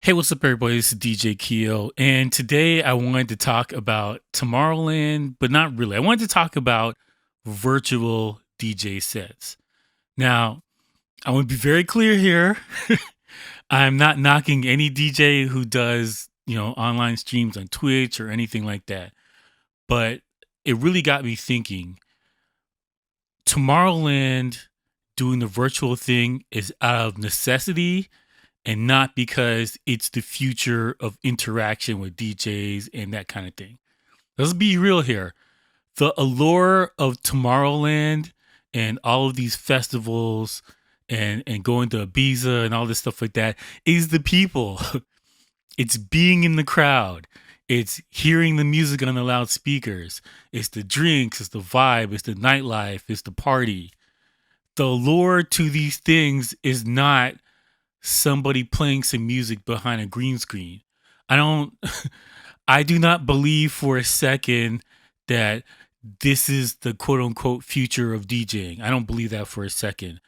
Hey, what's up, everybody? This is DJ Keo, and today I wanted to talk about Tomorrowland, but not really. I wanted to talk about virtual DJ sets. Now, I want to be very clear here. I'm not knocking any DJ who does, online streams on Twitch or anything like that, but it really got me thinking. Tomorrowland doing the virtual thing is out of necessity and not because it's the future of interaction with DJs and that kind of thing. Let's be real here. The allure of Tomorrowland and all of these festivals and going to Ibiza and all this stuff like that is the people. It's being in the crowd. It's hearing the music on the loudspeakers. It's the drinks, it's the vibe, it's the nightlife, it's the party. The allure to these things is not somebody playing some music behind a green screen. I don't I do not believe for a second that this is the quote unquote future of DJing. I don't believe that for a second.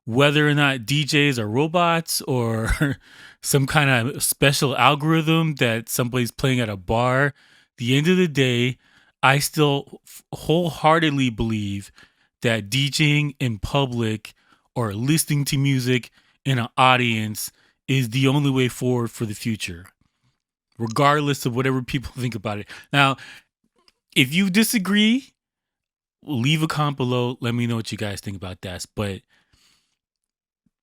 Whether or not DJs are robots or some kind of special algorithm that somebody's playing at a bar, the end of the day, I still wholeheartedly believe that DJing in public or listening to music in an audience is the only way forward for the future, regardless of whatever people think about it. Now, if you disagree, leave a comment below. Let me know what you guys think about that. But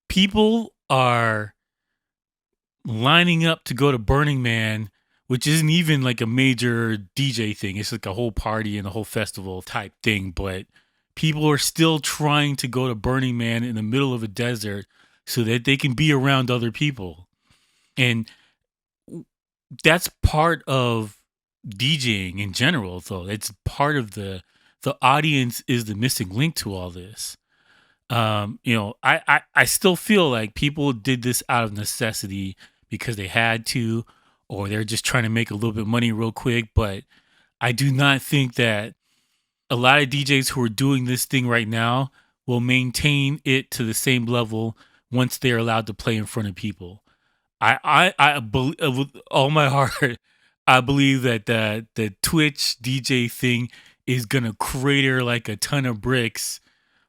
people are lining up to go to Burning Man, which isn't even like a major DJ thing. It's like a whole party and a whole festival type thing. But people are still trying to go to Burning Man in the middle of a desert so that they can be around other people. And that's part of DJing in general, though. It's part of the audience is the missing link to all this. I still feel like people did this out of necessity because they had to, or they're just trying to make a little bit of money real quick. But I do not think that a lot of DJs who are doing this thing right now will maintain it to the same level once they're allowed to play in front of people. I believe with all my heart, I believe that the Twitch DJ thing is gonna crater like a ton of bricks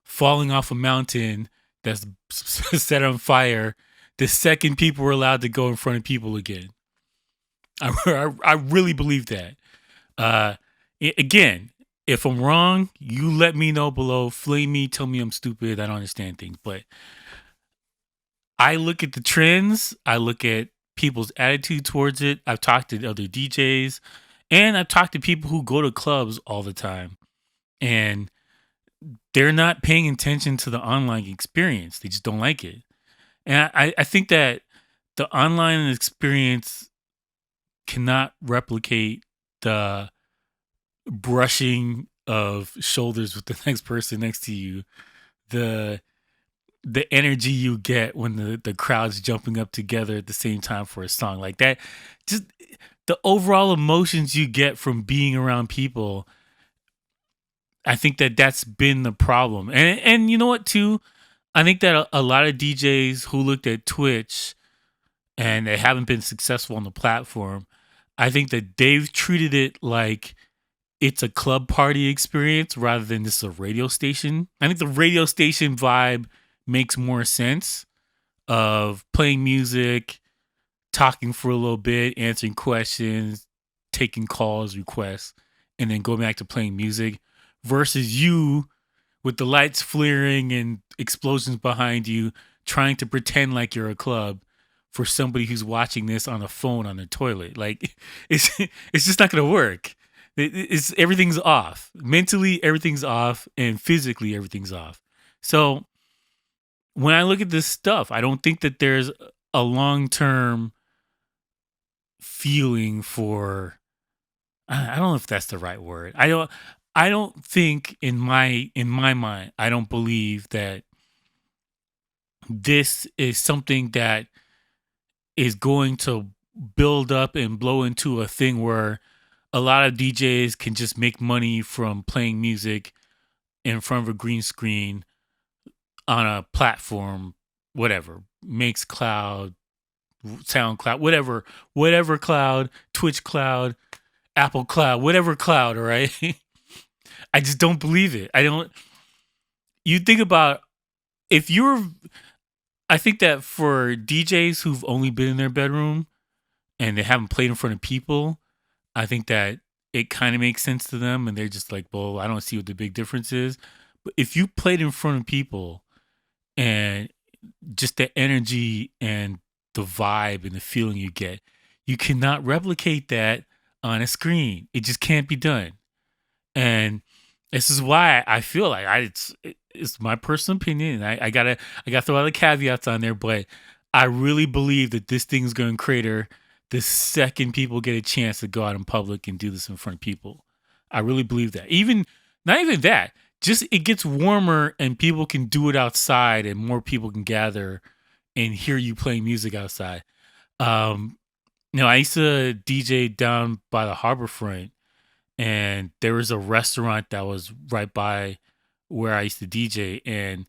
falling off a mountain that's set on fire the second people were allowed to go in front of people again. I really believe that. Uh, Again, if I'm wrong, you let me know below. Flame me, tell me I'm stupid. I don't understand things, but I look at the trends. I look at people's attitude towards it. I've talked to other DJs, and I've talked to people who go to clubs all the time, and they're not paying attention to the online experience. They just don't like it. And I think that the online experience cannot replicate the brushing of shoulders with the next person next to you, the the energy you get when the crowd's jumping up together at the same time for a song like that, just the overall emotions you get from being around people. I think that that's been the problem. And you know what too, I think that a lot of DJs who looked at Twitch and they haven't been successful on the platform, I think that they've treated it like it's a club party experience rather than just a radio station. I think the radio station vibe makes more sense of playing music, talking for a little bit, answering questions, taking calls, requests, and then go back to playing music versus you with the lights flaring and explosions behind you trying to pretend like you're a club for somebody who's watching this on a phone on the toilet. Like it's just not going to work. It's everything's off. Mentally everything's off and physically everything's off. So when I look at this stuff, I don't think that there's a long-term feeling for I don't know if that's the right word. I don't think in my mind, I don't believe that this is something that is going to build up and blow into a thing where a lot of DJs can just make money from playing music in front of a green screen on a platform, whatever, makes cloud, SoundCloud, whatever cloud, Twitch cloud, Apple cloud, whatever cloud, all right? I just don't believe it. I don't. You think about if you're. I think that for DJs who've only been in their bedroom and they haven't played in front of people, I think that it kind of makes sense to them, and they're just like, well, I don't see what the big difference is. But if you played in front of people and just the energy and the vibe and the feeling you get, you cannot replicate that on a screen. It just can't be done. And this is why I feel like it's my personal opinion. And I gotta throw all the caveats on there, but I really believe that this thing's going to crater the second people get a chance to go out in public and do this in front of people. I really believe that. Even not even that, just it gets warmer and people can do it outside and more people can gather and hear you playing music outside. Um, I used to DJ down by the harbor front, and there was a restaurant that was right by where I used to DJ, and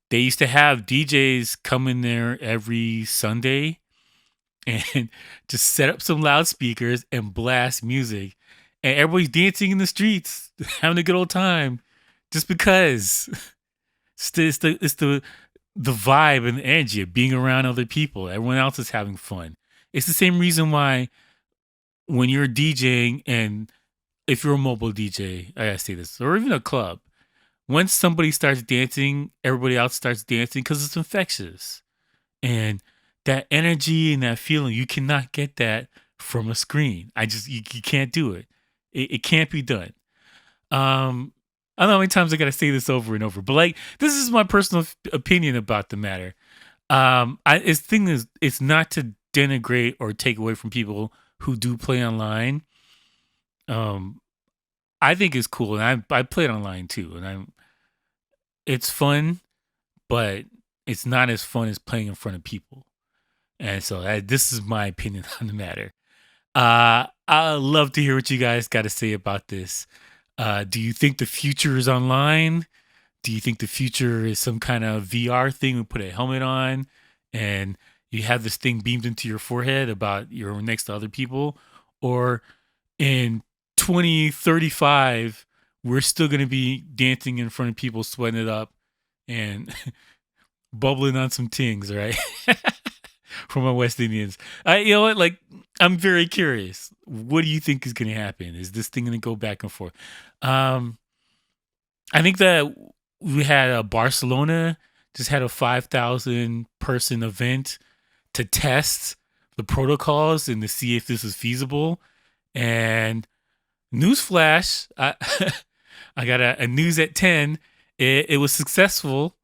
they used to have DJs come in there every Sunday and just set up some loudspeakers and blast music, and everybody's dancing in the streets, having a good old time, just because it's the vibe and the energy of being around other people. Everyone else is having fun. It's the same reason why when you're DJing and if you're a mobile DJ, I gotta say this, or even a club, once somebody starts dancing, everybody else starts dancing because it's infectious. And that energy and that feeling, you cannot get that from a screen. You can't do it. It can't be done. I don't know how many times I gotta say this over and over, but like this is my personal opinion about the matter. It's not to denigrate or take away from people who do play online. Um, I think it's cool, and I play it online too, and it's fun, but it's not as fun as playing in front of people. And so this is my opinion on the matter. I'd love to hear what you guys got to say about this. Do you think the future is online? Do you think the future is some kind of VR thing? We put a helmet on and you have this thing beamed into your forehead about you're next to other people? Or in 2035, we're still going to be dancing in front of people, sweating it up and bubbling on some tings, right? From our West Indians. You know what? Like, I'm very curious. What do you think is going to happen? Is this thing going to go back and forth? I think that we had Barcelona just had a 5,000 person event to test the protocols and to see if this is feasible. And newsflash, I got a news at 10. It was successful.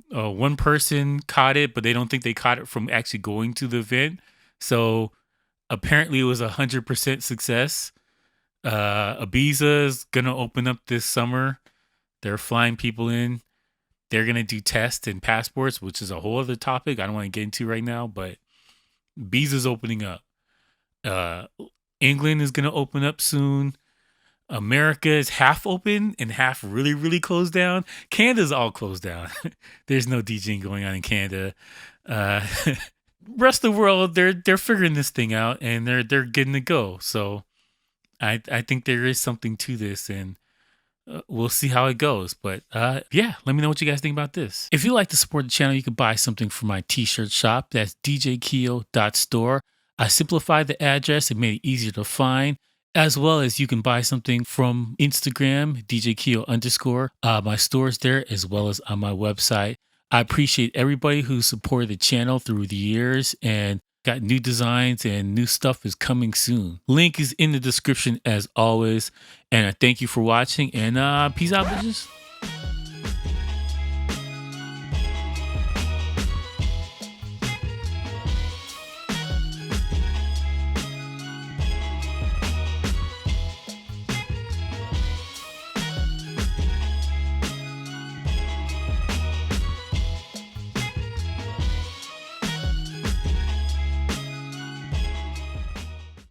One person caught it, but they don't think they caught it from actually going to the event. So apparently it was 100% success. Ibiza is going to open up this summer. They're flying people in. They're going to do tests and passports, which is a whole other topic I don't want to get into right now, but Ibiza's opening up. England is going to open up soon. America is half open and half really, really closed down. Canada's all closed down. There's no DJing going on in Canada. Rest of the world, they're figuring this thing out and they're getting to go. So I think there is something to this, and we'll see how it goes. But yeah, let me know what you guys think about this. If you like to support the channel, you can buy something from my t-shirt shop. That's djkeo.store. I simplified the address and made it easier to find, as well as you can buy something from Instagram, djkeo_. My store's there, as well as on my website. I appreciate everybody who supported the channel through the years and got new designs and new stuff is coming soon. Link is in the description as always. And I thank you for watching, and peace out, bitches.